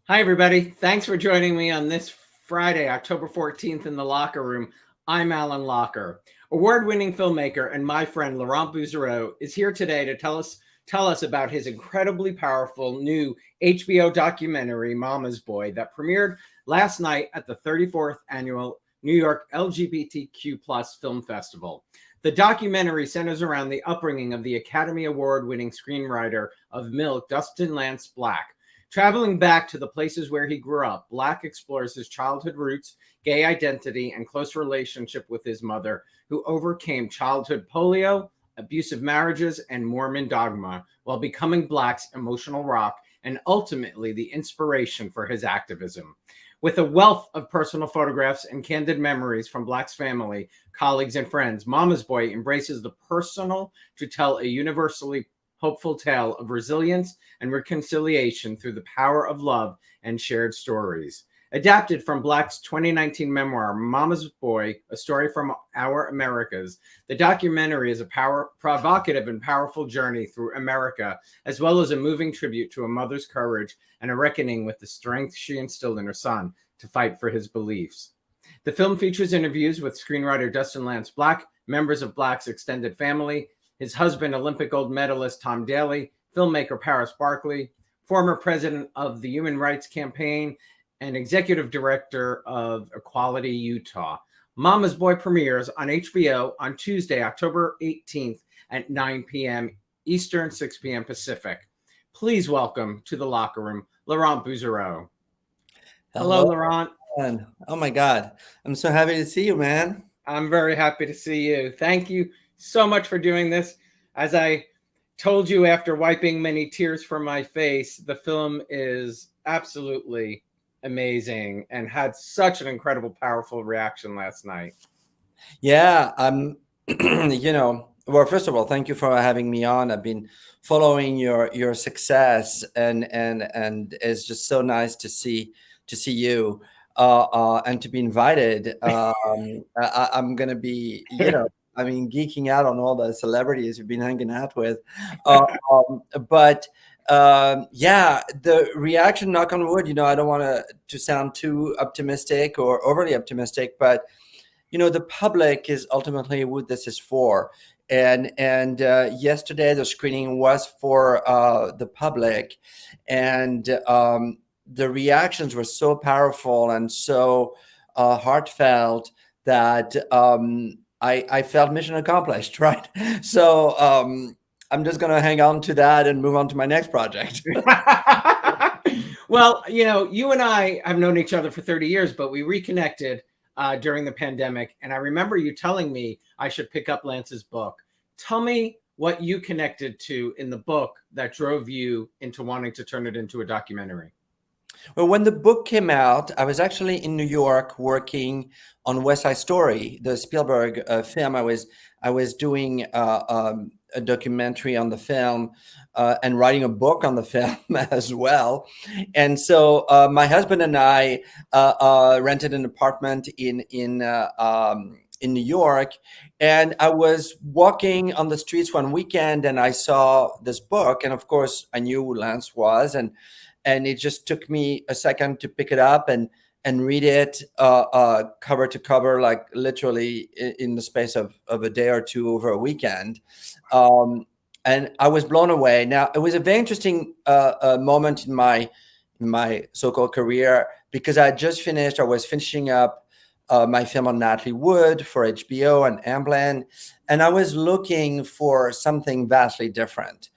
Hi, everybody. Thanks for joining me on this Friday, October 14th in the Locher Room. I'm Alan Locher. Award-winning filmmaker and my friend Laurent Bouzereau is here today to tell us about his incredibly powerful new HBO documentary, Mama's Boy, that premiered last night at the 34th annual New York LGBTQ plus Film Festival. The documentary centers around the upbringing of the Academy Award-winning screenwriter of Milk, Dustin Lance Black. Traveling back to the places where he grew up, Black explores his childhood roots, gay identity, and close relationship with his mother, who overcame childhood polio, abusive marriages, and Mormon dogma while becoming Black's emotional rock and ultimately the inspiration for his activism. With a wealth of personal photographs and candid memories from Black's family, colleagues, and friends, Mama's Boy embraces the personal to tell a universally hopeful tale of resilience and reconciliation through the power of love and shared stories. Adapted from Black's 2019 memoir, Mama's Boy, A Story from Our Americas, the documentary is a provocative and powerful journey through America, as well as a moving tribute to a mother's courage and a reckoning with the strength she instilled in her son to fight for his beliefs. The film features interviews with screenwriter Dustin Lance Black, members of Black's extended family, his husband, Olympic gold medalist Tom Daley, filmmaker Paris Barkley, former president of the Human Rights Campaign, and executive director of Equality Utah. Mama's Boy premieres on HBO on Tuesday, October 18th at 9 p.m. Eastern, 6 p.m. Pacific. Please welcome to the Locher Room, Laurent Bouzereau. Hello, Hello, Laurent. man. Oh my God. I'm so happy to see you, man. I'm very happy to see you. Thank you so much for doing this. As I told you after wiping many tears from my face, the film is absolutely amazing and had such an incredible, powerful reaction last night. Yeah, well, first of all, thank you for having me on. I've been following your success and it's just so nice to see you and to be invited. I'm gonna be, I mean, geeking out on all the celebrities you've been hanging out with. Uh, but yeah, the reaction, knock on wood, I don't want to sound too optimistic or overly optimistic, but the public is ultimately who this is for. And yesterday the screening was for the public, and the reactions were so powerful and so heartfelt that I felt mission accomplished, right? So I'm just going to hang on to that and move on to my next project. Well, you and I have known each other for 30 years, but we reconnected during the pandemic. And I remember you telling me I should pick up Lance's book. Tell me what you connected to in the book that drove you into wanting to turn it into a documentary. Well, when the book came out, I was actually in New York working on West Side Story, the Spielberg film. I was doing a documentary on the film and writing a book on the film as well. And so my husband and I rented an apartment in New York, and I was walking on the streets one weekend, and I saw this book, and of course I knew who Lance was, and it just took me a second to pick it up and read it cover to cover, like literally in the space of a day or two over a weekend. And I was blown away. Now, it was a very interesting moment in my so-called career, because I was finishing up my film on Natalie Wood for HBO and Amblin, and I was looking for something vastly different.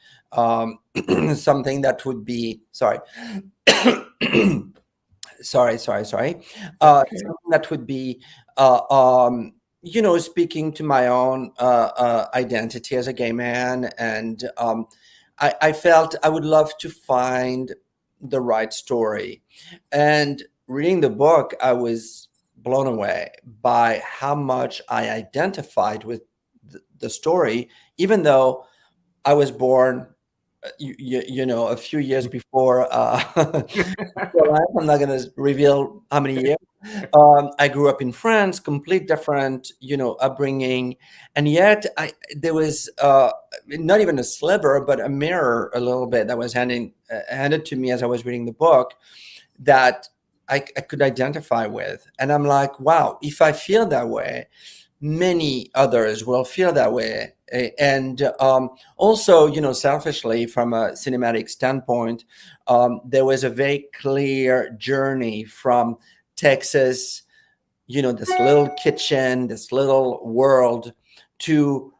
Something that would be sorry, Okay. something that would be speaking to my own identity as a gay man. And I felt I would love to find the right story. And reading the book, I was blown away by how much I identified with the story, even though I was born a few years before. I'm not going to reveal how many years. I grew up in France, complete different, upbringing, and yet there was not even a sliver, but a mirror, a little bit, that was handed to me as I was reading the book, that I could identify with. And I'm like, wow, if I feel that way, many others will feel that way. And also, selfishly, from a cinematic standpoint, there was a very clear journey from Texas, this little kitchen, this little world, to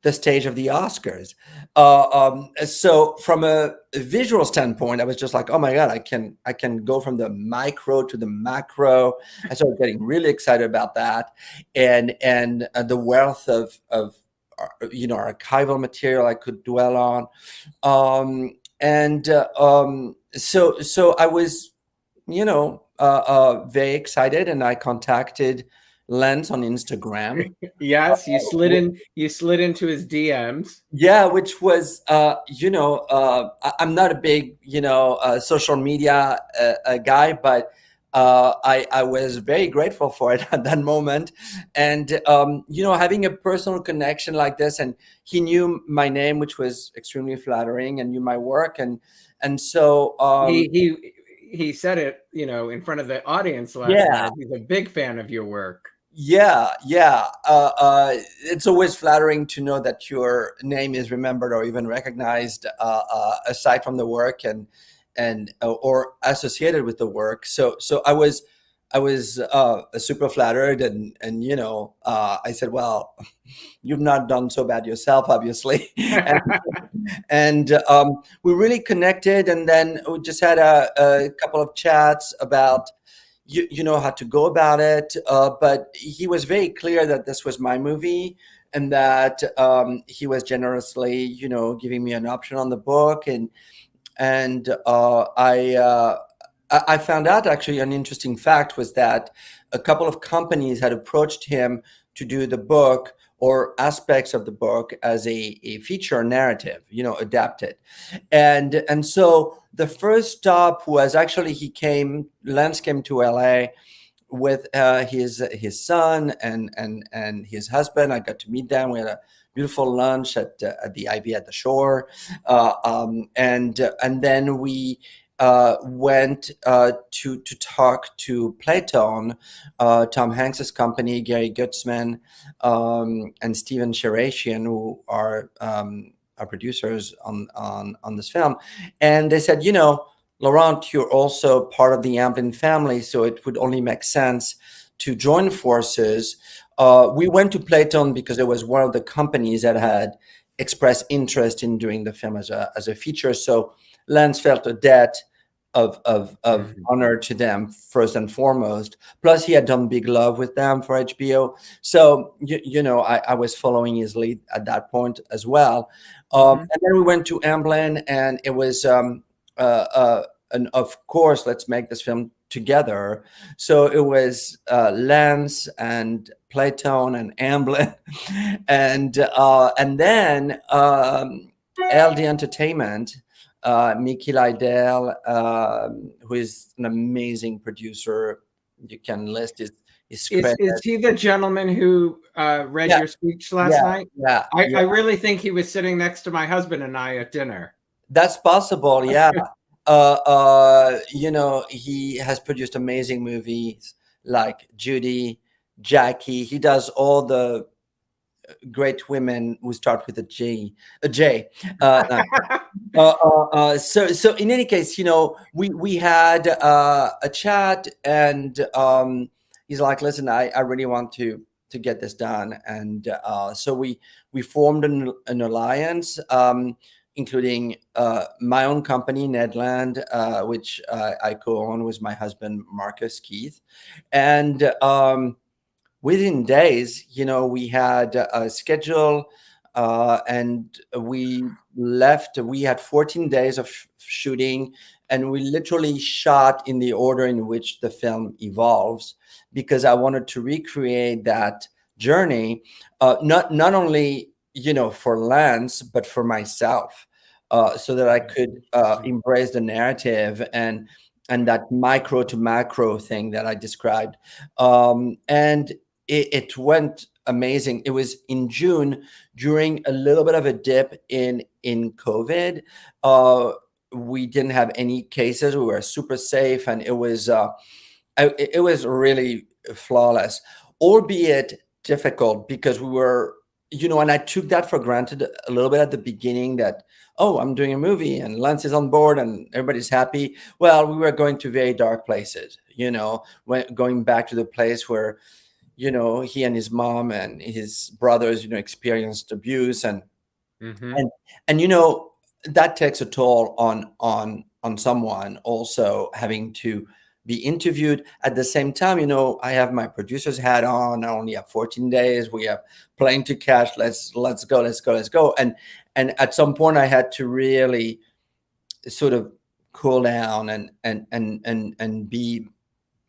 the stage of the Oscars. So from a visual standpoint, I was just like, oh my God, I can go from the micro to the macro. I started getting really excited about that, and the wealth of archival material I could dwell on. So I was very excited, and I contacted Lance on Instagram. Yes, you slid into his DMs. Yeah, which was, I'm not a big, social media guy, but I was very grateful for it at that moment. And, having a personal connection like this, and he knew my name, which was extremely flattering, and knew my work. And so, He said it, in front of the audience last yeah. night. He's a big fan of your work. Yeah. It's always flattering to know that your name is remembered or even recognized, aside from the work and or associated with the work. So I was super flattered, and I said, well, you've not done so bad yourself, obviously. And we really connected, and then we just had a couple of chats about how to go about it. But he was very clear that this was my movie, and that he was generously, giving me an option on the book. And I found out, actually, an interesting fact was that a couple of companies had approached him to do the book or aspects of the book as a feature narrative, adapted. And so the first stop was, actually, Lance came to LA with his son and his husband. I got to meet them. We had a beautiful lunch at the Ivy at the Shore, and then we went to talk to Playtone, Tom Hanks's company, Gary Gutzman, and Steven Sherashian, who are producers on this film. And they said, Laurent, you're also part of the Amblin family, so it would only make sense to join forces. We went to Playtone because it was one of the companies that had expressed interest in doing the film as a feature. So Lance felt a debt of honor to them, first and foremost. Plus, he had done Big Love with them for HBO. So, I was following his lead at that point as well. And then we went to Amblin, and it was, and of course, let's make this film together. So it was Lance and Playtone and Amblin, and then LD Entertainment. Mickey Lydell, who is an amazing producer. You can list his credits. Is he the gentleman who read your speech last night? Yeah. I really think he was sitting next to my husband and I at dinner. That's possible, yeah. He has produced amazing movies like Judy, Jackie. He does all the great women who start with a J. So in any case, we had a chat, and he's like, listen, I really want to get this done. And so we formed an alliance, including my own company, Nedland, which I co-own with my husband, Marcus Keith. And within days, we had a schedule, and we left. We had 14 days of shooting, and we literally shot in the order in which the film evolves, because I wanted to recreate that journey, not only for Lance, but for myself, so that I could embrace the narrative and that micro to macro thing that I described. And it went amazing. It was in June, during a little bit of a dip in COVID. we didn't have any cases. We were super safe, and it was really flawless, albeit difficult because we were, and I took that for granted a little bit at the beginning that, oh, I'm doing a movie and Lance is on board and everybody's happy. Well, we were going to very dark places, going back to the place where, he and his mom and his brothers, experienced abuse Mm-hmm. and that takes a toll on someone also having to be interviewed at the same time. I have my producer's hat on. I only have 14 days. We have plane to catch. Let's go. And at some point I had to really sort of cool down and be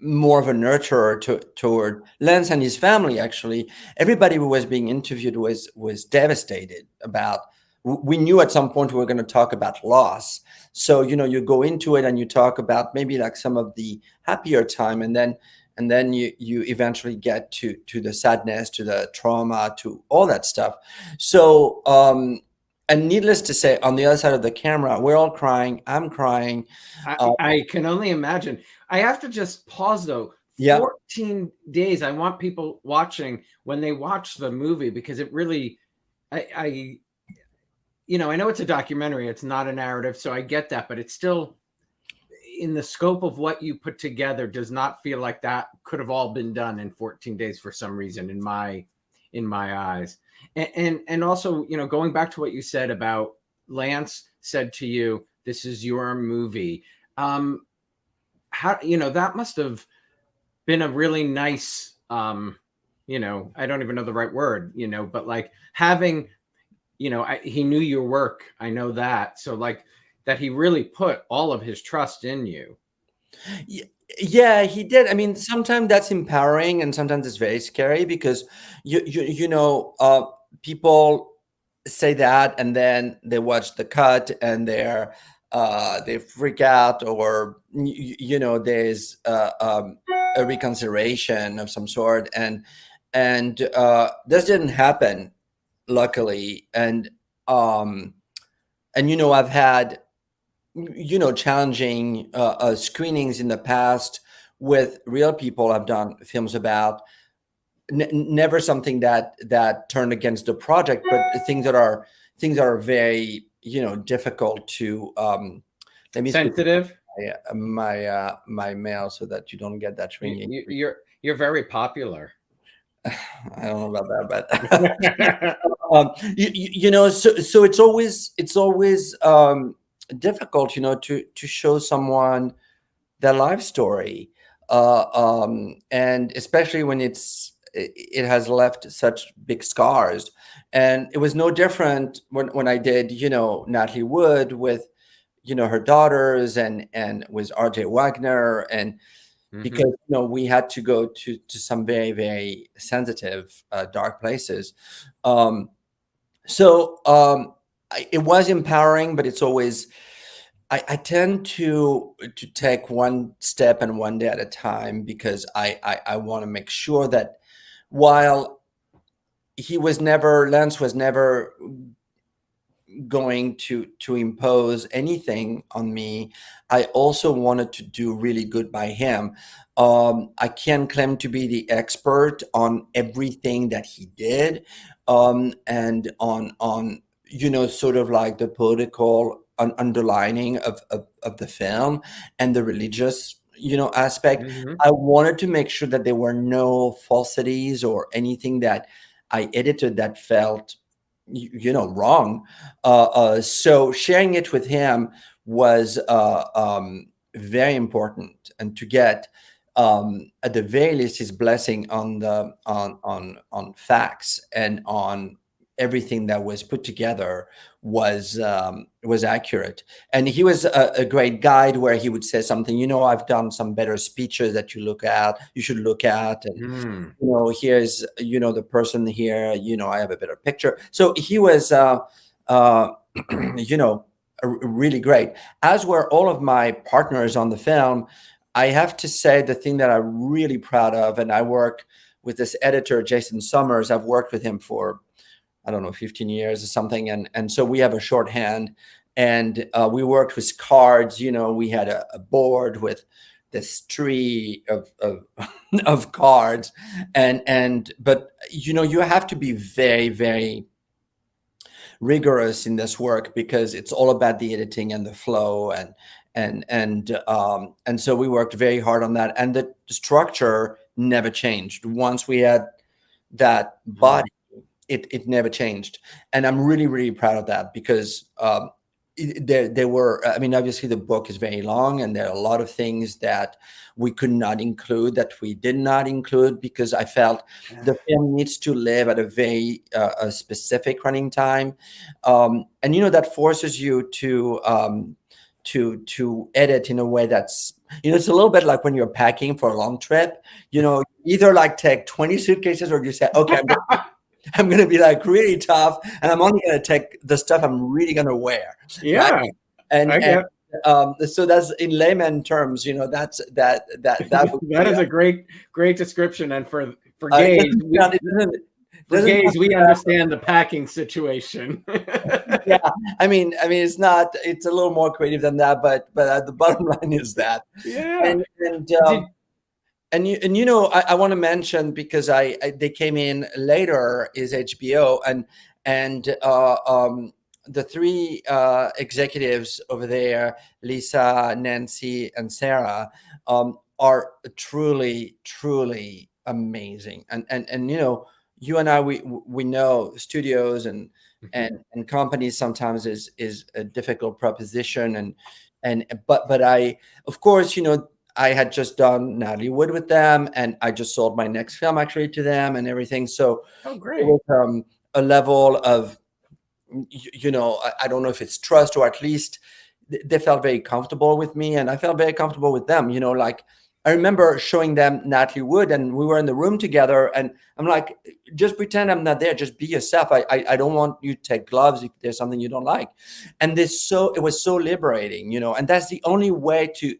more of a nurturer toward Lance and his family. Actually, everybody who was being interviewed was devastated about. We knew at some point we were going to talk about loss, so you go into it and you talk about maybe like some of the happier time, and then you eventually get to the sadness, to the trauma, to all that stuff. So and needless to say, on the other side of the camera, we're all crying. I'm crying. I can only imagine. I have to just pause though. Yeah. 14 days. I want people watching when they watch the movie, because it really, I know it's a documentary. It's not a narrative. So I get that, but it's still in the scope of what you put together does not feel like that could have all been done in 14 days for some reason in my eyes. And also, going back to what you said about Lance said to you, this is your movie. How, that must have been a really nice, I don't even know the right word, but like having, he knew your work. I know that. So like that he really put all of his trust in you. Yeah, he did. I mean, sometimes that's empowering and sometimes it's very scary because people say that and then they watch the cut and they freak out, or there's a reconsideration of some sort, and this didn't happen, luckily. And I've had challenging screenings in the past with real people I've done films about. Never something that turned against the project, but things that are very difficult to. Let me sensitive. My mail so that you don't get that ringing. You're very popular. I don't know about that, but so it's always difficult, to show someone their life story, and especially when it has left such big scars. And it was no different when I did, Natalie Wood with, her daughters and with RJ Wagner, and because we had to go to some very, very sensitive, dark places. It was empowering, but it's always, I tend to take one step and one day at a time, because I want to make sure that while Lance was never going to impose anything on me, I also wanted to do really good by him. I can't claim to be the expert on everything that he did, and on sort of like the political underlining of the film and the religious aspect. I wanted to make sure that there were no falsities or anything that I edited that felt wrong. So sharing it with him was very important, and to get at the very least his blessing on the on facts and on everything that was put together was accurate. And he was a great guide, where he would say something, I've done some better speeches that you should look at, and here's the person here, I have a better picture. So he was really great, as were all of my partners on the film. I have to say, the thing that I'm really proud of, and I work with this editor, Jason Summers. I've worked with him for, I don't know, 15 years or something. And so we have a shorthand, and we worked with cards. We had a board with this tree of of cards, but you have to be very, very rigorous in this work because it's all about the editing and the flow, and so we worked very hard on that, and the structure never changed once we had that body. It never changed, and I'm really, really proud of that because there were, I mean, obviously the book is very long and there are a lot of things that we could not include, that we did not include, because I felt the film needs to live at a very a specific running time, and that forces you to edit in a way that's, it's a little bit like when you're packing for a long trip. Either like take 20 suitcases, or you say, okay, I'm gonna be like really tough, and I'm only gonna take the stuff I'm really gonna wear. Yeah, right? And so that's, in layman terms, that's that that is a great description. And for gays, we understand the packing situation. Yeah, I mean, it's not. It's a little more creative than that, but the bottom line is that. Yeah. I want to mention, because they came in later, is HBO, and the three executives over there, Lisa, Nancy, and Sarah, are truly, truly amazing. And you and I, we know studios and companies sometimes is a difficult proposition, but I, of course, I had just done Natalie Wood with them, and I just sold my next film actually to them and everything. So great. It was a level of, I don't know if it's trust, or at least they felt very comfortable with me, and I felt very comfortable with them. Like, I remember showing them Natalie Wood, and we were in the room together, and I'm like, just pretend I'm not there. Just be yourself. I don't want you to take gloves if there's something you don't like. And it was so liberating, and that's the only way to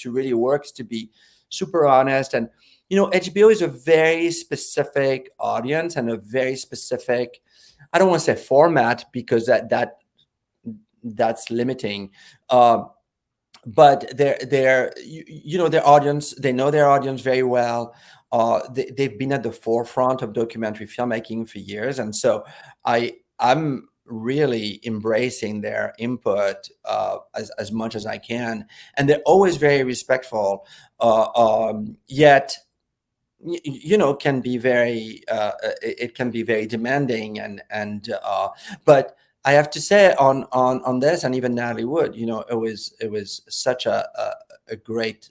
really work, is to be super honest. And, HBO is a very specific audience and a very specific, I don't want to say format, because that's limiting. But their audience, they know their audience very well. They've been at the forefront of documentary filmmaking for years, and so I'm really embracing their input as much as I can, and they're always very respectful. Yet, can be very it can be very demanding, but I have to say, on this, and even Natalie Wood, it was such a great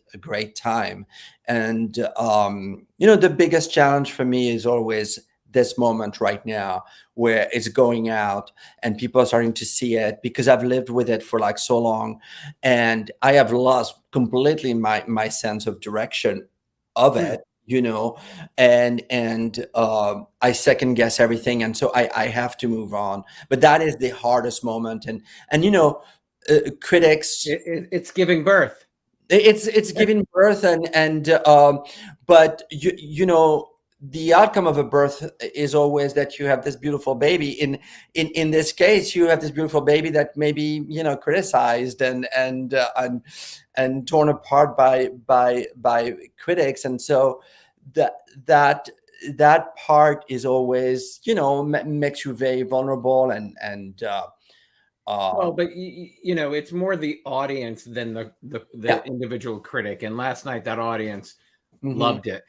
time. And the biggest challenge for me is always this moment right now, where it's going out and people are starting to see it, because I've lived with it for like so long, and I have lost completely my sense of direction of it. And I second guess everything, and so I have to move on. But that is the hardest moment, and critics, it's giving birth. It's giving birth, but the outcome of a birth is always that you have this beautiful baby. In this case, you have this beautiful baby that may be criticized and torn apart by critics, and so that part is always makes you very vulnerable, and well, but it's more the audience than the individual critic. And last night, that audience loved it.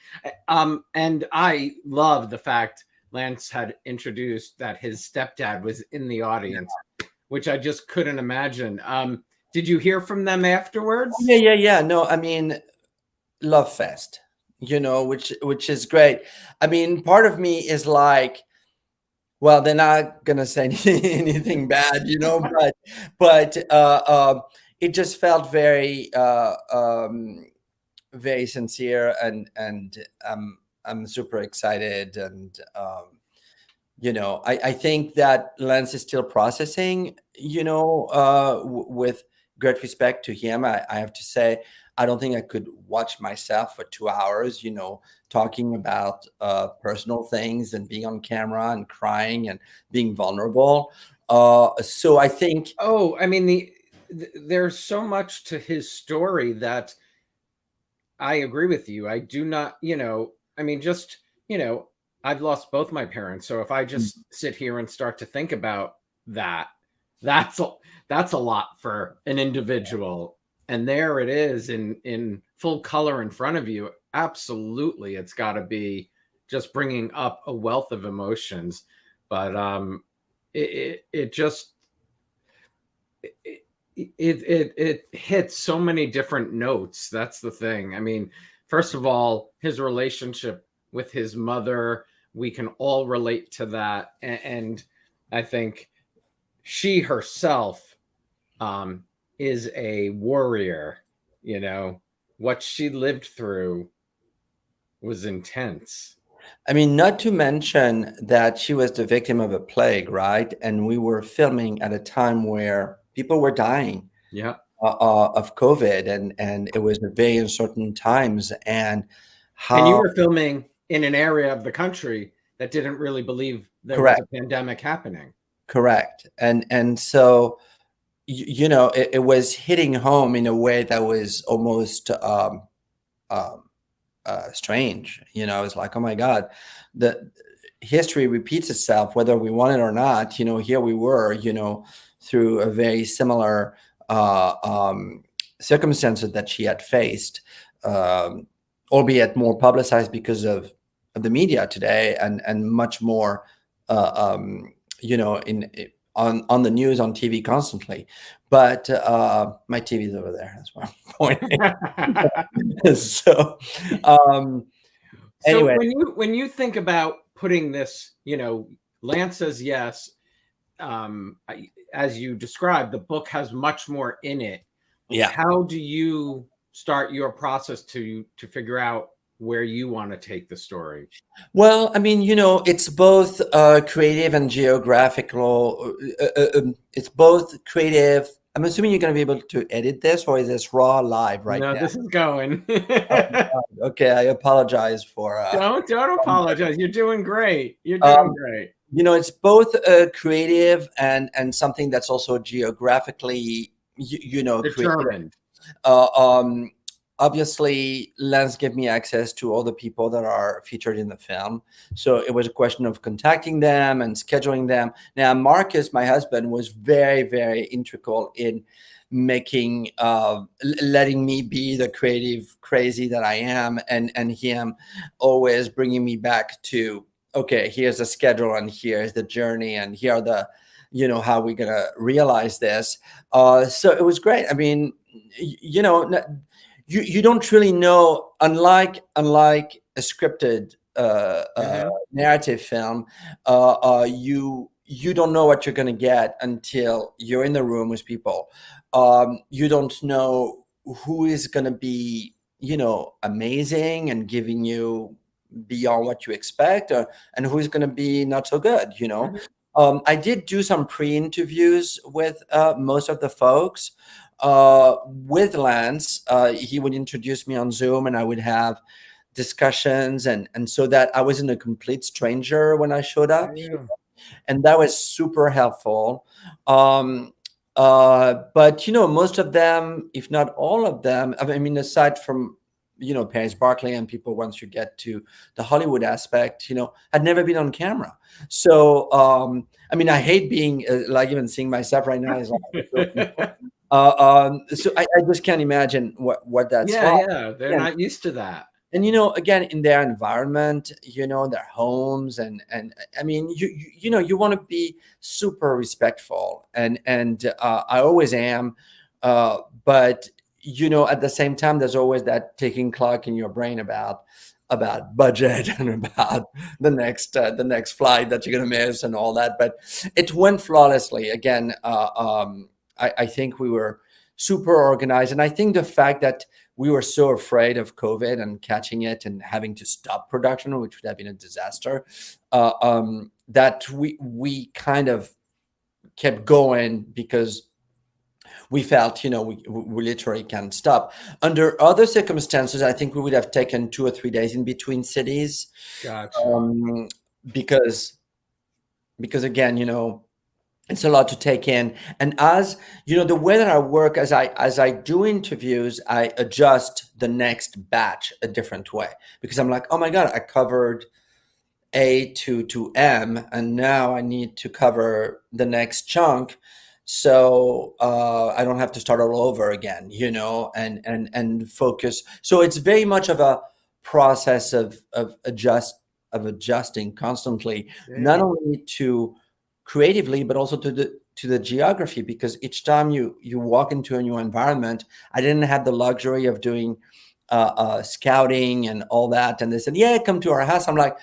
And I love the fact Lance had introduced that his stepdad was in the audience, which I just couldn't imagine. Did you hear from them afterwards? Yeah. No, I mean, love fest, which is great. I mean, part of me is like, well, they're not gonna say anything bad, but it just felt very very sincere, and I'm super excited, and I think that Lance is still processing, with great respect to him. I have to say, I don't think I could watch myself for 2 hours, talking about personal things and being on camera and crying and being vulnerable. So I think, Oh, I mean, there's so much to his story that I agree with you. I do not, I mean, just, I've lost both my parents. So if I just sit here and start to think about that, that's a, that's a lot for an individual. And there it is in full color in front of you. Absolutely. It's got to be just bringing up a wealth of emotions. But it just, it, it hits so many different notes. That's the thing. I mean, first of all, his relationship with his mother, we can all relate to that. And I think she herself is a warrior. What she lived through was intense. I mean, not to mention that she was the victim of a plague, right? And we were filming at a time where people were dying Yeah. of COVID, and it was very uncertain times. And And you how were filming in an area of the country that didn't really believe there was correct, a pandemic happening. correct, and so it was hitting home in a way that was almost um, strange. It was like, oh my God, the history repeats itself, whether we want it or not. Here we were, through a very similar circumstances that she had faced, um, albeit more publicized because of the media today, and much more, in on the news, on TV constantly. But my TV is over there. That's why I'm pointing. So So anyway, when you think about putting this, Lance says yes. As you described, the book has much more in it. yeah. How do you start your process to figure out where you want to take the story? Well, I mean, it's both creative and geographical. It's both creative. I'm assuming you're going to be able to edit this, or is this raw live right No, now? this is going. Okay, I apologize for. Don't apologize. You're doing great. You're doing Um, great. it's both creative and something that's also geographically, creative. Determined. Uh, um, Obviously, Lance gave me access to all the people that are featured in the film. So it was a question of contacting them and scheduling them. Now, Marcus, my husband, was very, very integral in making, letting me be the creative crazy that I am, and him always bringing me back to, okay, here's the schedule and here's the journey and here are the, how we're going to realize this. So it was great. I mean, you don't really know, unlike a scripted narrative film. You don't know what you're going to get until you're in the room with people. You don't know who is going to be amazing and giving you beyond what you expect, and who's going to be not so good. I did do some pre-interviews with most of the folks. With Lance, he would introduce me on Zoom, and I would have discussions, and so that I wasn't a complete stranger when I showed up, Yeah. and that was super helpful. But most of them, if not all of them, I mean, aside from Paris Barclay and people, once you get to the Hollywood aspect, had never been on camera. So I mean, I hate being like, even seeing myself right now is like, so I just can't imagine what that's like. Yeah, they're Yeah. not used to that. And again, in their environment, their homes, and I mean, you want to be super respectful, and I always am, but at the same time, there's always that ticking clock in your brain about budget and about the next flight that you're gonna miss and all that. But it went flawlessly. Again, I think we were super organized, and I think the fact that we were so afraid of COVID and catching it and having to stop production, which would have been a disaster, that we kind of kept going because we felt, we literally can't stop. Under other circumstances, I think we would have taken 2 or 3 days in between cities. Gotcha. Because again, it's a lot to take in. And as you know, the way that I work, as I do interviews, I adjust the next batch a different way, because I'm like, oh my god, I covered A to M, and now I need to cover the next chunk, so I don't have to start all over again, and focus. So it's very much of a process of adjusting constantly, not Yeah. only to creatively, but also to the geography, because each time you walk into a new environment, I didn't have the luxury of doing scouting and all that. And they said, yeah, come to our house. I'm like,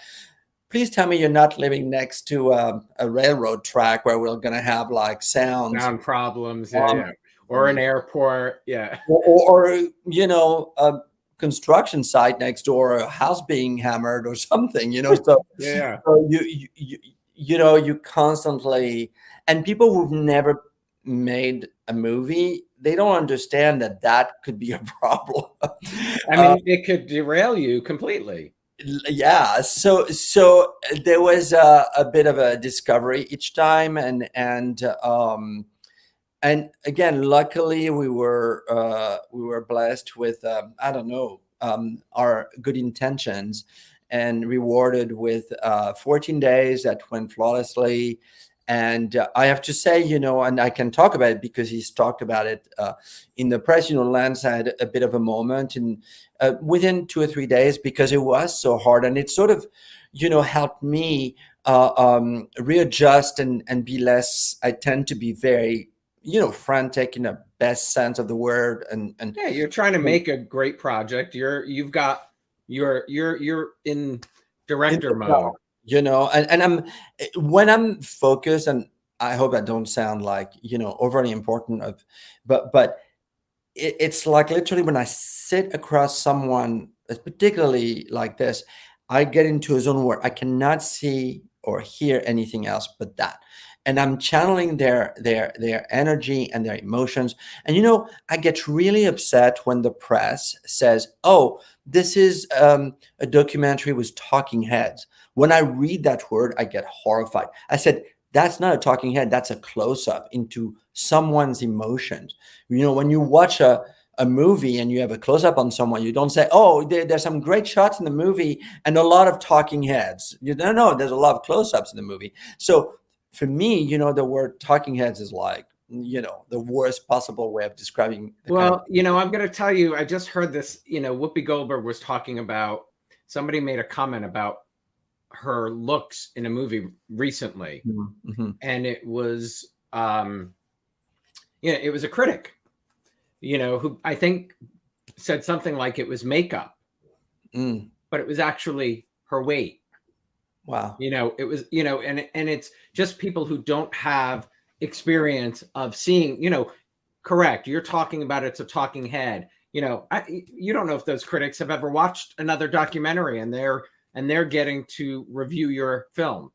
please tell me you're not living next to a railroad track where we're going to have like sounds, Sound problems. Yeah, yeah. Or an airport. Yeah. or a construction site next door, or a house being hammered or something. So, Yeah. so you constantly, and people who've never made a movie, they don't understand that could be a problem. I mean, it could derail you completely. Yeah, so there was a bit of a discovery each time, and again, luckily we were blessed with, I don't know, our good intentions, and rewarded with 14 days that went flawlessly. And I have to say, and I can talk about it because he's talked about it in the press. Lance had a bit of a moment in within 2 or 3 days, because it was so hard, and it sort of, helped me readjust and be less. I tend to be very, frantic in the best sense of the word, and Yeah, you're trying to make a great project. You're in in director the mode. zone, and when I'm focused, and I hope I don't sound like, overly important but it's like literally when I sit across someone, particularly like this, I get into a zone where I cannot see or hear anything else but that. And I'm channeling their energy and their emotions. And I get really upset when the press says, "Oh, this is a documentary with talking heads." When I read that word, I get horrified. I said, "That's not a talking head. That's a close up into someone's emotions." When you watch a movie and you have a close up on someone, you don't say, "Oh, there's some great shots in the movie and a lot of talking heads." You don't know, there's a lot of close ups in the movie. So for me, the word talking heads is like, the worst possible way of describing the kind of. Well, I'm going to tell you, I just heard this, Whoopi Goldberg was talking about, somebody made a comment about her looks in a movie recently. Mm-hmm. And it was, it was a critic, who I think said something like it was makeup, but it was actually her weight. Wow. It was, and it's just people who don't have experience of seeing, correct. You're talking about it's a talking head. You don't know if those critics have ever watched another documentary and they're getting to review your film.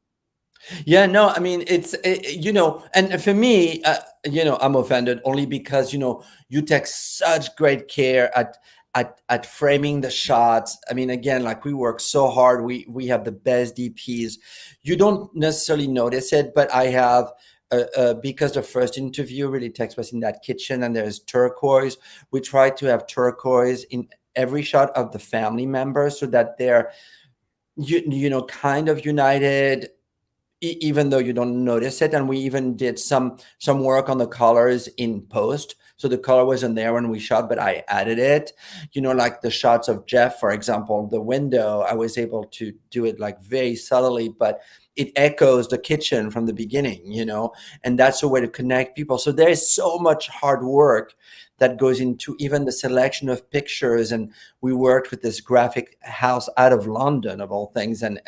Yeah, no, I mean, and for me, I'm offended only because, you take such great care at framing the shots. I mean, again, like, we work so hard. We have the best DPs. You don't necessarily notice it, but I have, because the first interview really takes place in that kitchen and there's turquoise. We try to have turquoise in every shot of the family members so that they're, kind of united, even though you don't notice it. And we even did some work on the colors in post, so the color wasn't there when we shot, but I added it. Like the shots of Jeff, for example, the window, I was able to do it like very subtly, but it echoes the kitchen from the beginning. And that's a way to connect people. So there is so much hard work that goes into even the selection of pictures. And we worked with this graphic house out of London, of all things, and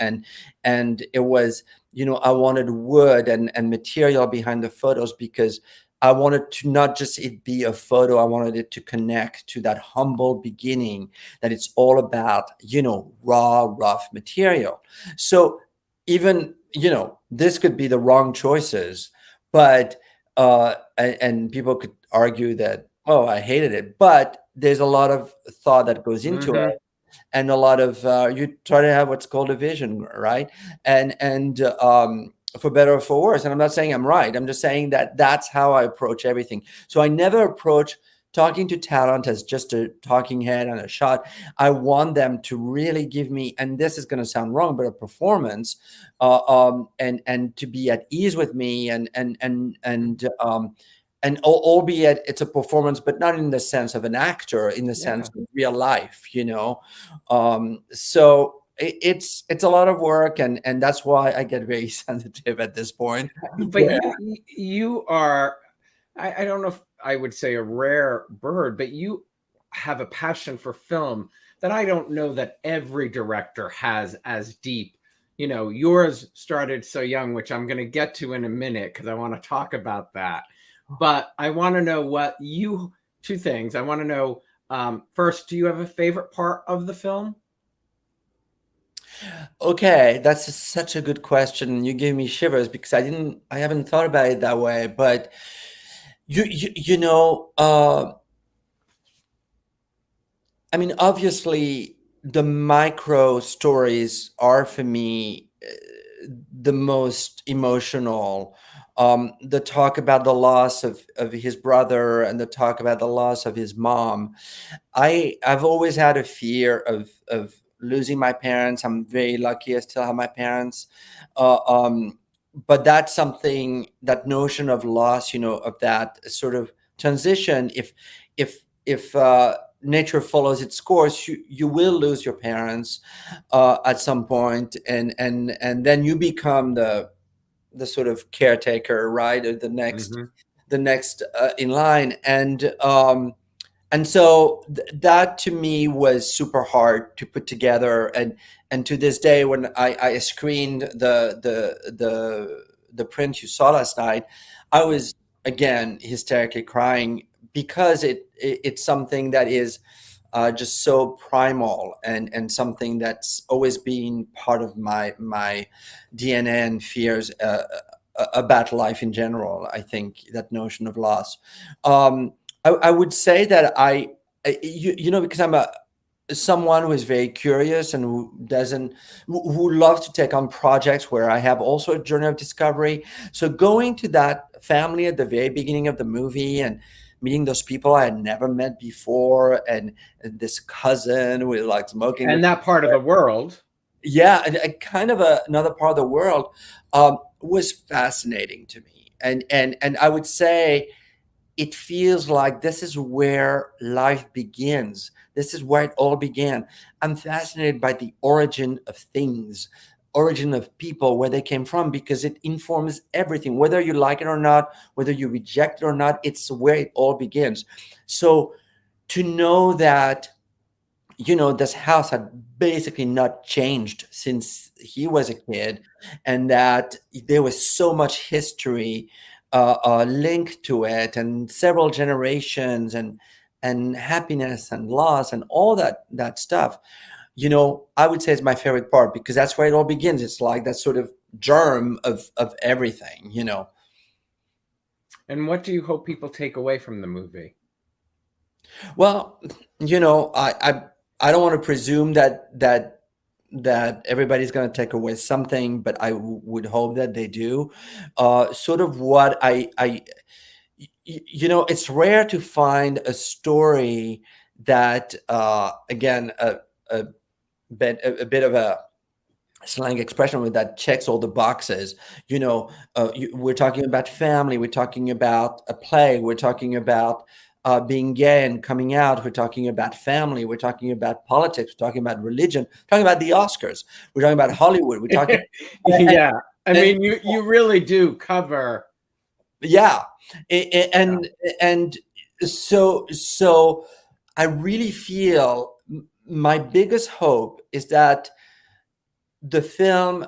it was, I wanted wood and material behind the photos, because I wanted to not just it be a photo. I wanted it to connect to that humble beginning, that it's all about, raw, rough material. So even, this could be the wrong choices, but, and people could argue that, oh, I hated it, but there's a lot of thought that goes into it, and a lot of, you try to have what's called a vision, right? And for better or for worse. And I'm not saying I'm right. I'm just saying that that's how I approach everything. So I never approach talking to talent as just a talking head and a shot. I want them to really give me, and this is going to sound wrong, but a performance, and to be at ease with me, and albeit it's a performance, but not in the sense of an actor, in the sense Yeah. of real life, So it's a lot of work, and that's why I get very sensitive at this point. But you are, I don't know if I would say a rare bird, but you have a passion for film that I don't know that every director has as deep. Yours started so young, which I'm going to get to in a minute because I want to talk about that. But I want to know two things. I want to know, first, do you have a favorite part of the film? Okay, that's such a good question. You gave me shivers because I haven't thought about it that way. But you know, I mean, obviously, the micro stories are for me the most emotional. The talk about the loss of his brother and the talk about the loss of his mom. I've always had a fear of losing my parents. I'm very lucky I still have my parents. Uh, um, but that's something, that notion of loss, of that sort of transition. If nature follows its course, you will lose your parents at some point, and then you become the sort of caretaker, right? Or Hmm. the next in line, and so that to me was super hard to put together, and to this day, when I screened the print you saw last night, I was again hysterically crying, because it's something that is just so primal, and something that's always been part of my DNA and fears about life in general. I think that notion of loss. I would say that because I'm someone who is very curious and who loves to take on projects where I have also a journey of discovery. So going to that family at the very beginning of the movie and meeting those people I had never met before, and this cousin with like smoking, And that part of the world. yeah, and kind of another part of the world, was fascinating to me, and I would say it feels like this is where life begins. This is where it all began. I'm fascinated by the origin of things, origin of people, where they came from, because it informs everything, whether you like it or not, whether you reject it or not. It's where it all begins. So to know that, this house had basically not changed since he was a kid, and that there was so much history linked to it, and several generations, and happiness and loss and all that stuff. I would say it's my favorite part, because that's where it all begins. It's like that sort of germ of everything. And what do you hope people take away from the movie? Well, I don't want to presume that everybody's going to take away something, but I would hope that they do. Sort of what it's rare to find a story that, again, a a bit of a slang expression with that checks all the boxes. We're talking about family, we're talking about a play, we're talking about being gay and coming out, we're talking about family, we're talking about politics, we're talking about religion, we're talking about the Oscars, we're talking about Hollywood, we're talking and, Yeah. I and mean, you really do cover. yeah, Yeah. and so I really feel my biggest hope is that the film,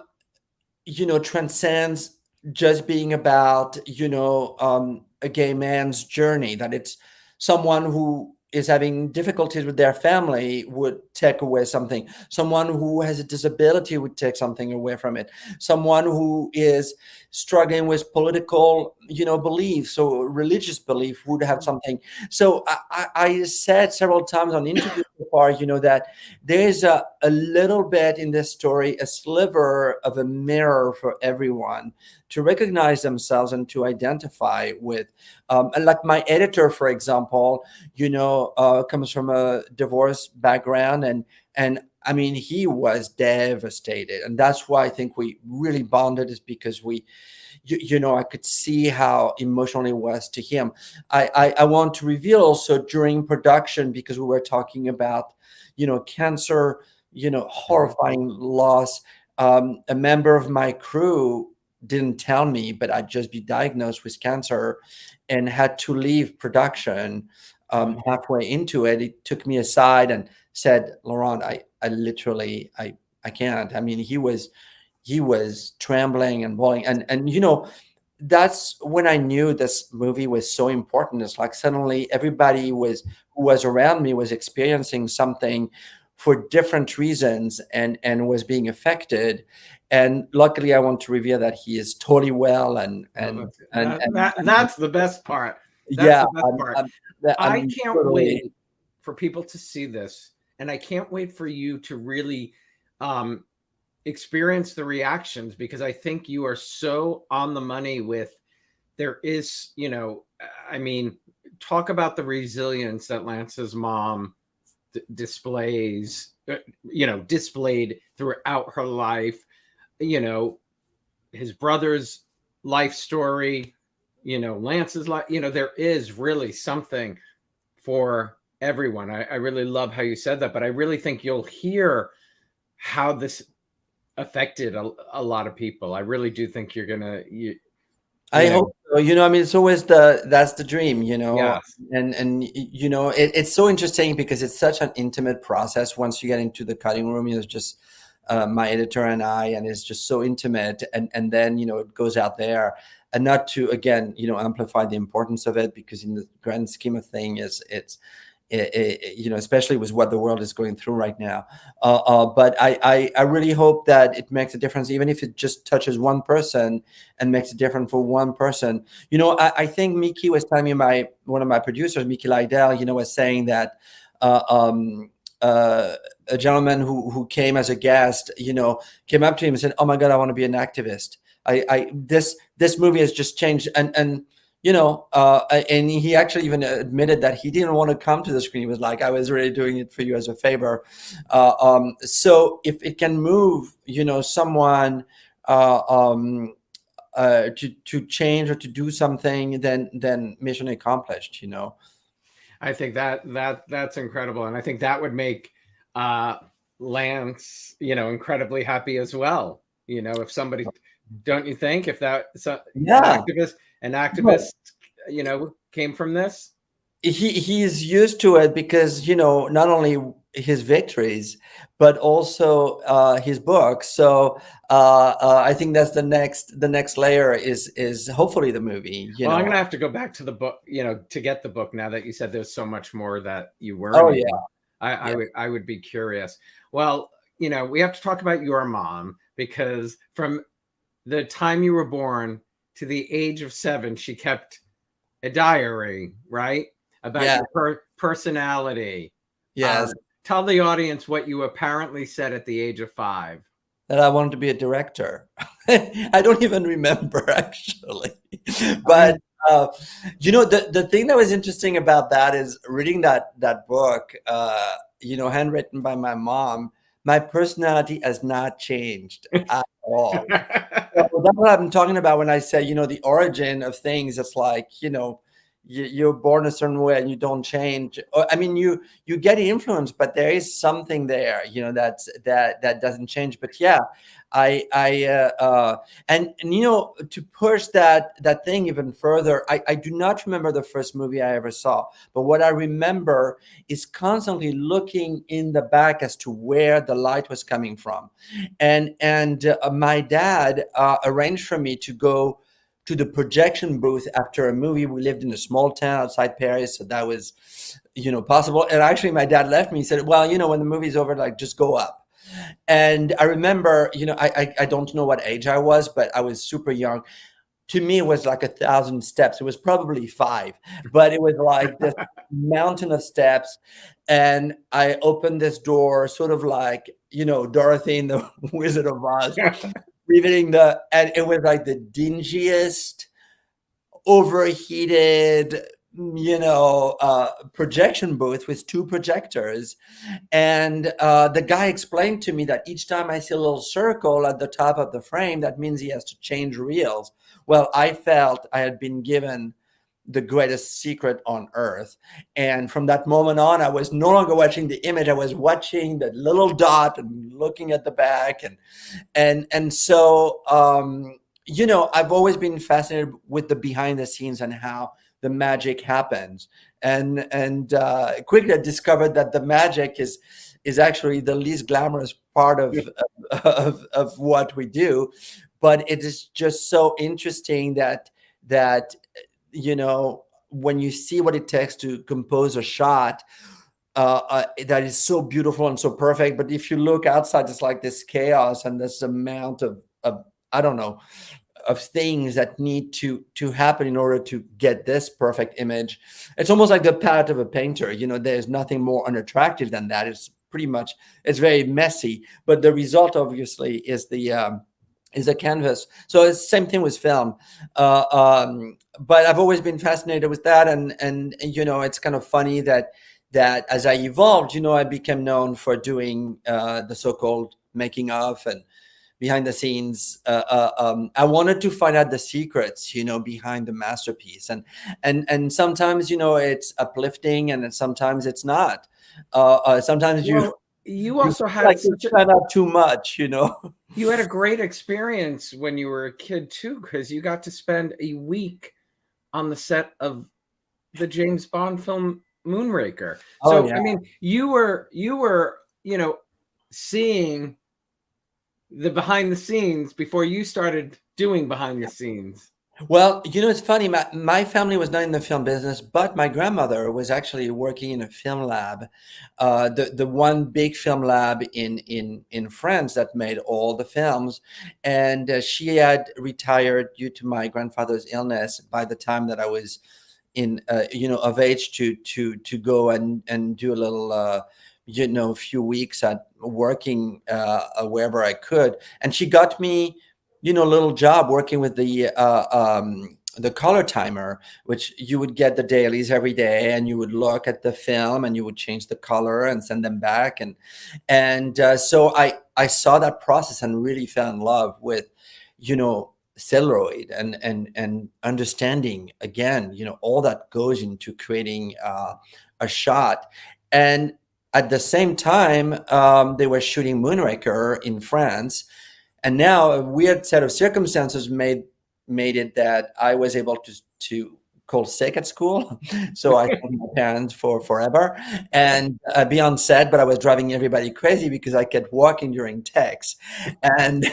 transcends just being about, a gay man's journey, that it's someone who is having difficulties with their family would take away something. Someone who has a disability would take something away from it. Someone who is struggling with political, beliefs or religious belief would have something. So I said several times on interviews so far, that there is a little bit in this story, a sliver of a mirror for everyone to recognize themselves and to identify with. And like my editor, for example, comes from a divorce background, and I mean, he was devastated, and that's why I think we really bonded, is because I could see how emotional it was to him. I want to reveal also during production, because we were talking about, cancer, horrifying loss. A member of my crew didn't tell me, but I'd just be diagnosed with cancer and had to leave production halfway into it. He took me aside and said, Laurent, I literally, I can't. I mean, he was trembling and bawling. And that's when I knew this movie was so important. It's like suddenly everybody who was around me was experiencing something for different reasons and was being affected. And luckily, I want to reveal that he is totally well. That's the best part. That's yeah, the best part. I can't totally wait for people to see this, and I can't wait for you to really experience the reactions, because I think you are so on the money with, there is, I mean, talk about the resilience that Lance's mom displays, displayed throughout her life, his brother's life story, Lance's life, there is really something for everyone. I really love how you said that, but I really think you'll hear how this affected a lot of people. I really do think you're gonna. I hope so. I mean, it's always that's the dream, Yes. and it's so interesting because it's such an intimate process. Once you get into the cutting room, it's just my editor and I, and it's just so intimate. And then, it goes out there, and not to, again, amplify the importance of it, because in the grand scheme of things, it's especially with what the world is going through right now. But I really hope that it makes a difference, even if it just touches one person and makes a difference for one person. I think Mickey was telling me, one of my producers, Mickey Lydell, was saying that a gentleman who came as a guest, came up to him and said, "Oh my God, I want to be an activist. This movie has just changed." And he actually even admitted that he didn't want to come to the screen. He was like, "I was really doing it for you as a favor." So if it can move, someone to change or to do something, then mission accomplished. I think that's incredible, and I think that would make Lance, incredibly happy as well. If somebody, don't you think, if that an activist, came from this? He's used to it because, not only his victories, but also his book. So I think that's the next layer is hopefully the movie. Well, I'm gonna have to go back to the book, to get the book, now that you said there's so much more that you were. Oh yeah. I would be curious. Well, we have to talk about your mom, because from the time you were born to the age of 7, she kept a diary, right? About your personality. Yes. Tell the audience what you apparently said at the age of 5. That I wanted to be a director. I don't even remember, actually. But the thing that was interesting about that is reading that book, handwritten by my mom. My personality has not changed at all. So that's what I'm talking about when I say, the origin of things. It's like, you're born a certain way and you don't change. I mean, you get influenced, but there is something there, that doesn't change. But yeah, and to push that thing even further, I do not remember the first movie I ever saw, but what I remember is constantly looking in the back as to where the light was coming from, and my dad arranged for me to go to the projection booth after a movie. We lived in a small town outside Paris, so that was, possible. And actually, my dad left me. He said, "Well, when the movie's over, like just go up." And I remember, I don't know what age I was, but I was super young. To me, it was like 1,000 steps. It was probably 5, but it was like this mountain of steps. And I opened this door, sort of like, Dorothy in the Wizard of Oz, revealing and it was like the dingiest, overheated, projection booth with 2 projectors. And the guy explained to me that each time I see a little circle at the top of the frame, that means he has to change reels. Well, I felt I had been given the greatest secret on earth. And from that moment on, I was no longer watching the image. I was watching the little dot and looking at the back. And so, I've always been fascinated with the behind the scenes and how the magic happens. And quickly I discovered that the magic is actually the least glamorous part of what we do. But it is just so interesting that when you see what it takes to compose a shot that is so beautiful and so perfect, but if you look outside, it's like this chaos and this amount of I don't know, of things that need to happen in order to get this perfect image. It's almost like the palette of a painter. There's nothing more unattractive than that. It's very messy, but the result obviously is the canvas. So it's the same thing with film. But I've always been fascinated with that. And it's kind of funny that as I evolved, I became known for doing the so-called making of and behind the scenes. I wanted to find out the secrets, behind the masterpiece. And sometimes, it's uplifting, and then sometimes it's not. Sometimes you also had like you find out too much, You had a great experience when you were a kid too, because you got to spend a week on the set of the James Bond film Moonraker. So Oh, yeah. I mean, you were seeing the behind the scenes before you started doing behind the scenes. Well, it's funny. My family was not in the film business, but my grandmother was actually working in a film lab, the one big film lab in France that made all the films. And she had retired due to my grandfather's illness by the time that I was of age to go and do a little few weeks at working wherever I could. And she got me little job working with the color timer, which you would get the dailies every day, and you would look at the film and you would change the color and send them back. And so I saw that process and really fell in love with, celluloid and understanding, again, all that goes into creating a shot. And at the same time, they were shooting Moonraker in France. And now a weird set of circumstances made it that I was able to call sick at school. So I told my parents for forever and be on set, but I was driving everybody crazy because I kept walking during takes. And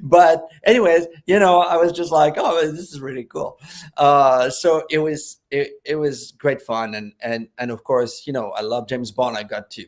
but anyways, I was just like, oh, this is really cool. So it was great fun. And of course, I love James Bond. I got to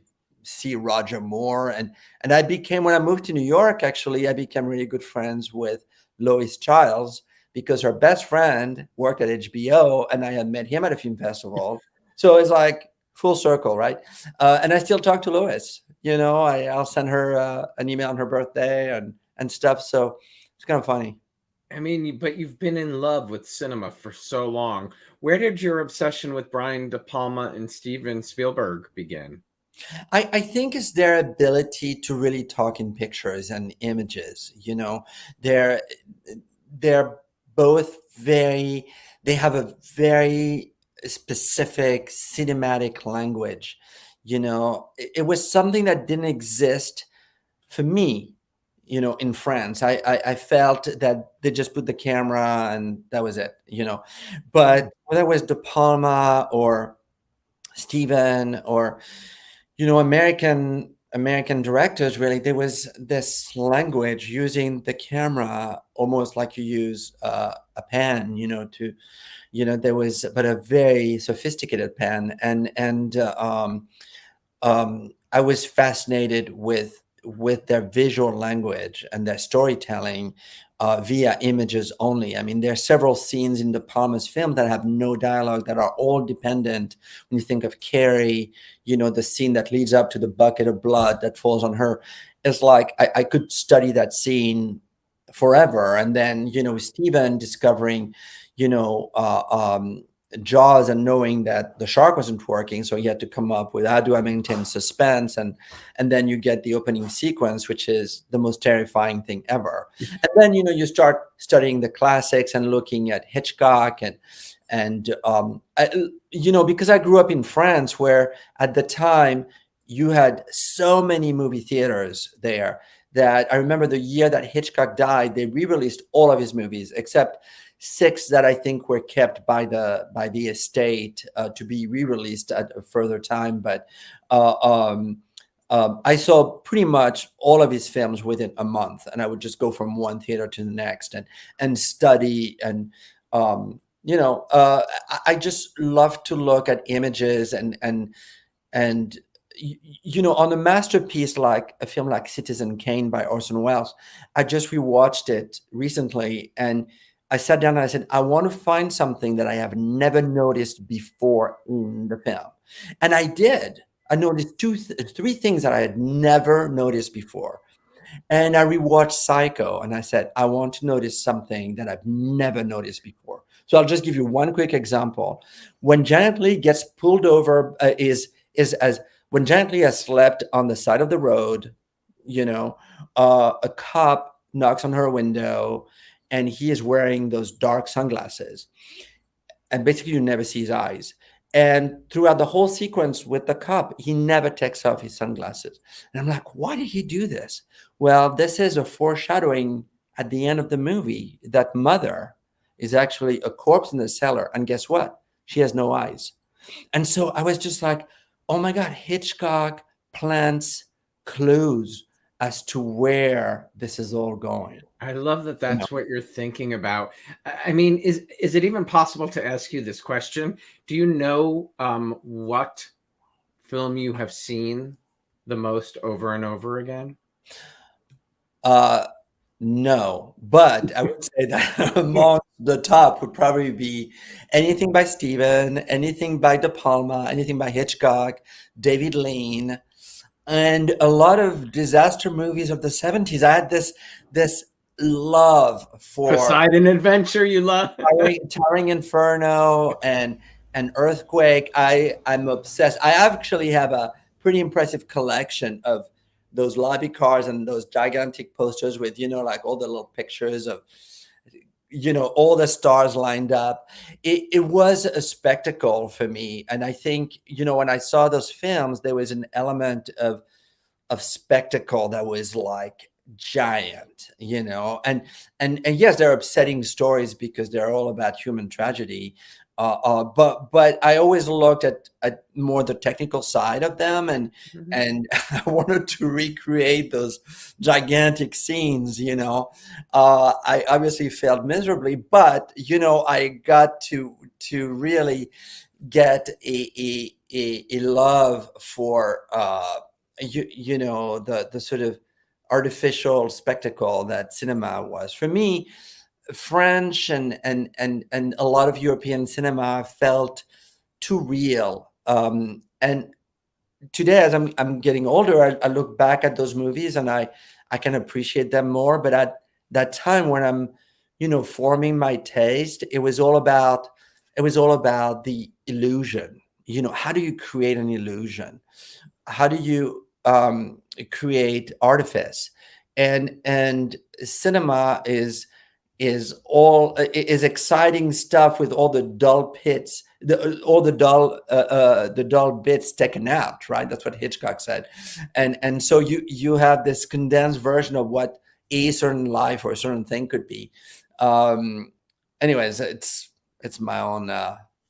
see Roger Moore, and I became, when I moved to New York, actually, I became really good friends with Lois Childs because her best friend worked at HBO, and I had met him at a film festival. So it's like full circle, right? And I still talk to Lois. I'll send her an email on her birthday and stuff. So it's kind of funny. I mean, but you've been in love with cinema for so long. Where did your obsession with Brian De Palma and Steven Spielberg begin? I think it's their ability to really talk in pictures and images. They're they're both they have a very specific cinematic language. It was something that didn't exist for me. In France, I felt that they just put the camera and that was it. But whether it was De Palma or Steven or American American directors, really, there was this language using the camera almost like you use a pen, there was, but a very sophisticated pen. I was fascinated with their visual language and their storytelling via images only. I mean, there are several scenes in the Palma's film that have no dialogue, that are all dependent. When you think of Carrie, the scene that leads up to the bucket of blood that falls on her, it's like I could study that scene forever. And then, Stephen discovering, you know, uh, um, Jaws, and knowing that the shark wasn't working, so he had to come up with how do I maintain suspense, and then you get the opening sequence, which is the most terrifying thing ever. And then you start studying the classics and looking at Hitchcock because I grew up in France, where at the time you had so many movie theaters there that I remember the year that Hitchcock died, they re-released all of his movies except 6 that I think were kept by the estate to be re-released at a further time. But uh, um, I saw pretty much all of his films within a month, and I would just go from one theater to the next and study. And I just love to look at images and on a masterpiece like a film like Citizen Kane by Orson Welles. I just rewatched it recently, and I sat down and I said, I want to find something that I have never noticed before in the film. And I did. I noticed three things that I had never noticed before. And I rewatched Psycho, and I said, I want to notice something that I've never noticed before. So I'll just give you one quick example. When Janet Leigh gets pulled over, is as when Janet Leigh has slept on the side of the road, a cop knocks on her window, and he is wearing those dark sunglasses, and basically you never see his eyes. And throughout the whole sequence with the cop, he never takes off his sunglasses. And I'm like, why did he do this? Well, this is a foreshadowing at the end of the movie that mother is actually a corpse in the cellar. And guess what? She has no eyes. And so I was just like, oh my God, Hitchcock plants clues as to where this is all going. I love that that's what you're thinking about. I mean, is it even possible to ask you this question? Do you know what film you have seen the most over and over again? No, but I would say that among the top would probably be anything by Steven, anything by De Palma, anything by Hitchcock, David Lean, and a lot of disaster movies of the 70s. I had this love for Poseidon Adventure, you love? Towering Inferno and Earthquake. I'm obsessed. I actually have a pretty impressive collection of those lobby cars and those gigantic posters with like all the little pictures of all the stars lined up. It was a spectacle for me, and I think when I saw those films, there was an element of spectacle that was like giant, and yes, they're upsetting stories because they're all about human tragedy. But I always looked at more the technical side of them, and I wanted to recreate those gigantic scenes. I obviously failed miserably, but I got to really get a love for the sort of artificial spectacle that cinema was for me. French and a lot of European cinema felt too real. And today, as I'm getting older, I look back at those movies and I can appreciate them more. But at that time when I'm, forming my taste, it was all about the illusion. How do you create an illusion? How do you create artifice? And cinema is exciting stuff with all the dull pits, all the dull bits taken out, right? That's what Hitchcock said. And so you have this condensed version of what a certain life or a certain thing could be. Anyways, it's my own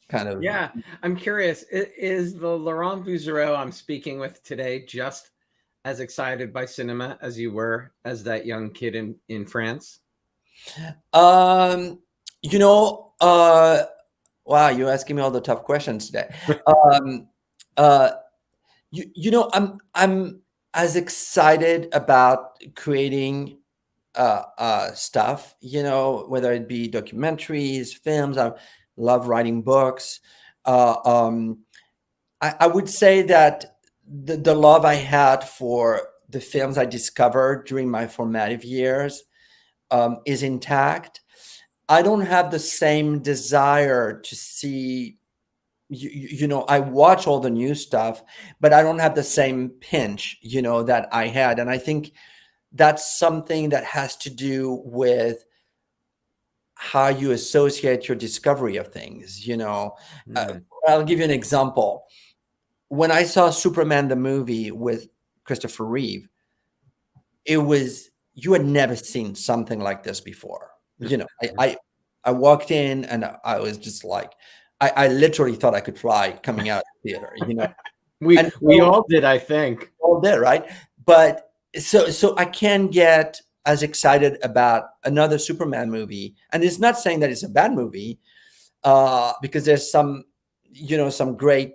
kind of. Yeah, I'm curious. Is the Laurent Bouzereau I'm speaking with today just as excited by cinema as you were as that young kid in France? Um, you know, wow, you're asking me all the tough questions today. Um, uh, I'm as excited about creating stuff, whether it be documentaries, films. I love writing books. Uh, um, I would say that the love I had for the films I discovered during my formative years is intact. I don't have the same desire to see, I watch all the new stuff, but I don't have the same pinch, that I had. And I think that's something that has to do with how you associate your discovery of things. I'll give you an example. When I saw Superman the movie with Christopher Reeve, it was, you had never seen something like this before. I walked in and I was just like, I literally thought I could fly coming out of the theater. We all did, I think. All did, right? But so I can get as excited about another Superman movie, and it's not saying that it's a bad movie, because there's some great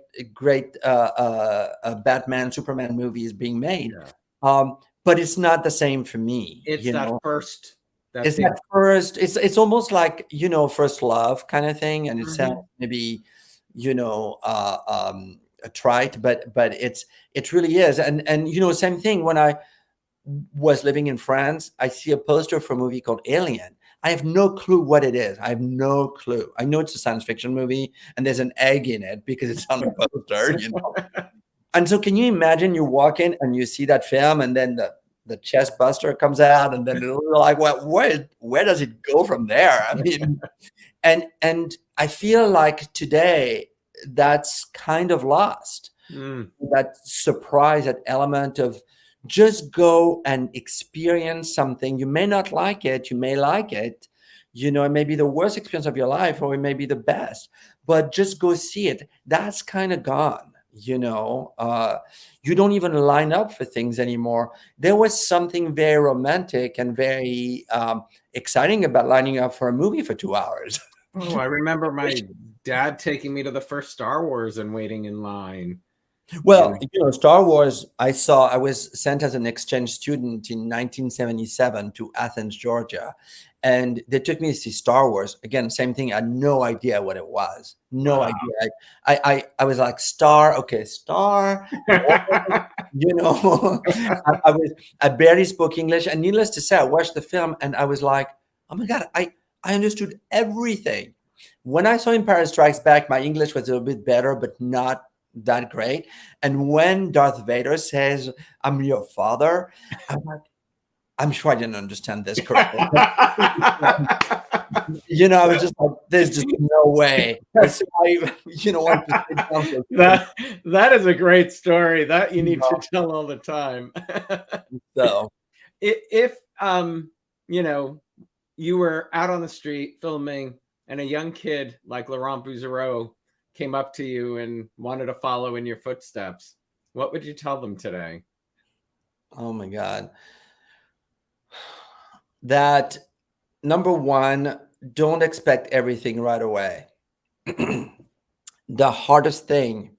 Batman Superman movies being made. Yeah. But it's not the same for me. It's that first. It's that first. It's almost like first love kind of thing, and it sounds maybe a trite, but it really is. And same thing. When I was living in France, I see a poster for a movie called Alien. I have no clue what it is. I have no clue. I know it's a science fiction movie, and there's an egg in it because it's on the poster. And so can you imagine you walk in and you see that film, and then the chest buster comes out, and then you're like, well, where does it go from there? I mean, and I feel like today that's kind of lost. That surprise, that element of just go and experience something. You may not like it, you may like it, it may be the worst experience of your life, or it may be the best, but just go see it. That's kind of gone. You don't even line up for things anymore. There was something very romantic and very exciting about lining up for a movie for 2 hours. Oh, I remember my dad taking me to the first Star Wars and waiting in line. Well, Star Wars, I was sent as an exchange student in 1977 to Athens, Georgia. And they took me to see Star Wars. Again, same thing. I had no idea what it was. No idea. I was like, Star. I barely spoke English. And needless to say, I watched the film and I was like, oh my God, I understood everything. When I saw Empire Strikes Back, my English was a little bit better, but not that great. And when Darth Vader says, I'm your father, I'm like, I'm sure I didn't understand this correctly. I was just like, there's just no way. So that is a great story that you need to tell all the time. So if you were out on the street filming and a young kid like Laurent Bouzereau came up to you and wanted to follow in your footsteps, what would you tell them today? Oh my God. That, number one, don't expect everything right away. The hardest thing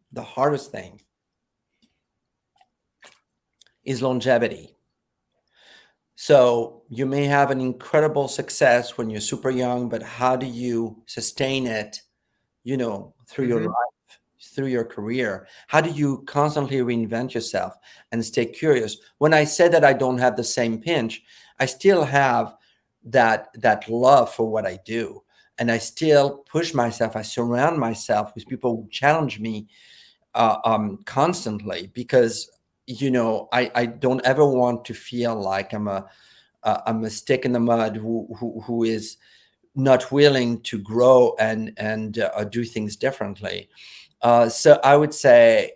is longevity. So you may have an incredible success when you're super young, but how do you sustain it, through your life, through your career? How do you constantly reinvent yourself and stay curious? When I said that I don't have the same pinch, I still have that love for what I do. And I still push myself. I surround myself with people who challenge me constantly, because, I don't ever want to feel like I'm a stick in the mud who is not willing to grow and do things differently. So I would say,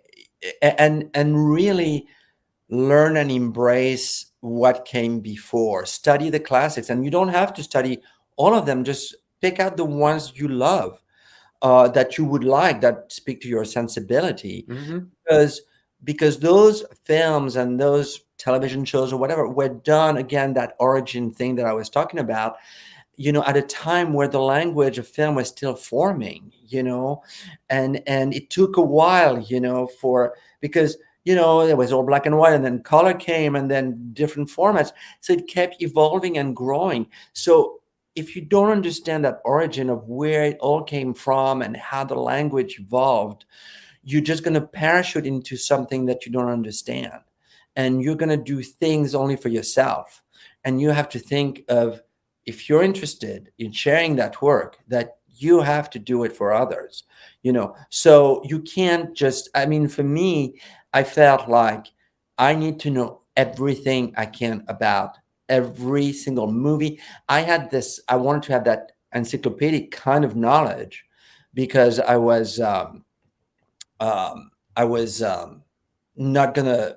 and really learn and embrace what came before. Study the classics, and you don't have to study all of them. Just pick out the ones you love, that you would like, that speak to your sensibility. Because those films and those television shows or whatever were done, again, that origin thing that I was talking about, at a time where the language of film was still forming, and it took a while, because, it was all black and white, and then color came, and then different formats. So it kept evolving and growing. So if you don't understand that origin of where it all came from and how the language evolved, you're just going to parachute into something that you don't understand. And you're going to do things only for yourself. And you have to think of, if you're interested in sharing that work, that you have to do it for others, so you can't just, for me, I felt like I need to know everything I can about every single movie. I wanted to have that encyclopedic kind of knowledge, because I was not gonna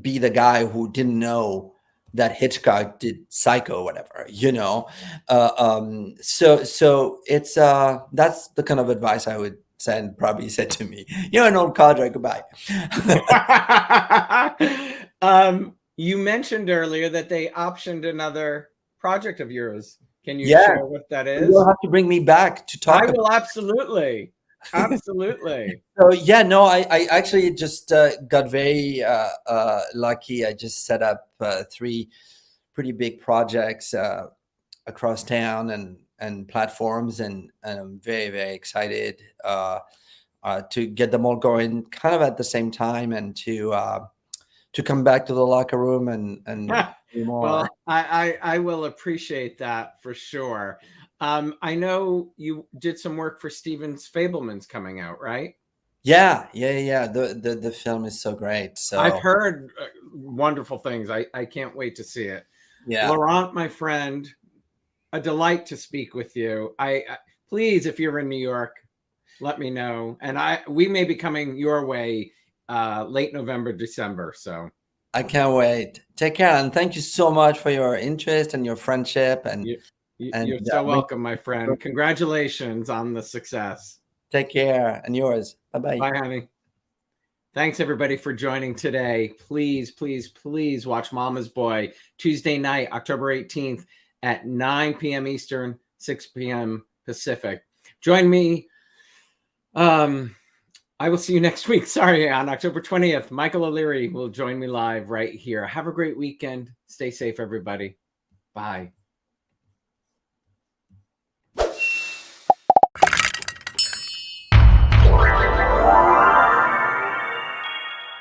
be the guy who didn't know that Hitchcock did Psycho or whatever, So it's that's the kind of advice I would say, and probably said to me, "You're an old cadre, goodbye." You mentioned earlier that they optioned another project of yours. Can you Yeah. share what that is? You'll have to bring me back to talk. I will, absolutely. Absolutely. So yeah, no, I actually just got very lucky. I just set up 3 pretty big projects across town and platforms, and I'm very, very excited to get them all going kind of at the same time, and to come back to the locker room and do more. Well, I will appreciate that for sure. I know you did some work for Steven Fableman's coming out, right? Yeah. The film is so great. So I've heard wonderful things. I can't wait to see it. Yeah. Laurent, my friend, a delight to speak with you. Please, if you're in New York, let me know. And we may be coming your way late November, December. So I can't wait. Take care, and thank you so much for your interest and your friendship. And you're so welcome, my friend. Congratulations on the success. Take care, and yours. Bye-bye. Bye, honey. Thanks, everybody, for joining today. Please, please, please watch Mama's Boy Tuesday night, October 18th at 9 p.m. Eastern, 6 p.m. Pacific. Join me. I will see you next week. Sorry, on October 20th. Michael O'Leary will join me live right here. Have a great weekend. Stay safe, everybody. Bye.